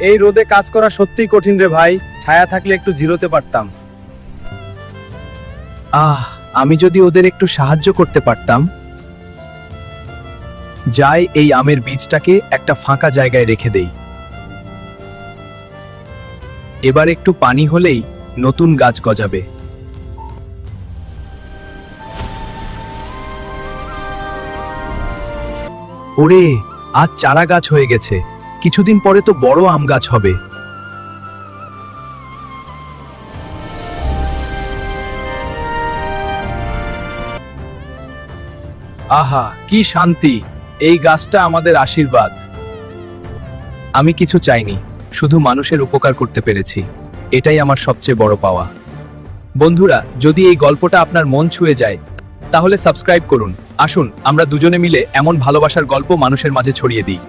এই রোদে কাজ করা সত্যিই কঠিন রে ভাই, ছায়া থাকলে একটু জিরোতে পারতাম। আমি যদি ওদের একটু সাহায্য করতে পারতাম। যাই এই আমের বীজটাকে একটা ফাঁকা জায়গায় রেখে দেই। এবার একটু পানি হলেই নতুন গাছ গজাবে। ওরে, আজ চারা গাছ হয়ে গেছে, কিছুদিন পরে তো বড় আম গাছ হবে। আহা, কি শান্তি! এই গাছটা আমাদের আশীর্বাদ। আমি কিছু চাইনি, শুধু মানুষের উপকার করতে পেরেছি, এটাই আমার সবচেয়ে বড় পাওয়া। বন্ধুরা, যদি এই গল্পটা আপনার মন ছুঁয়ে যায় তাহলে সাবস্ক্রাইব করুন। আসুন আমরা দুজনে মিলে এমন ভালোবাসার গল্প মানুষের মাঝে ছড়িয়ে দিই।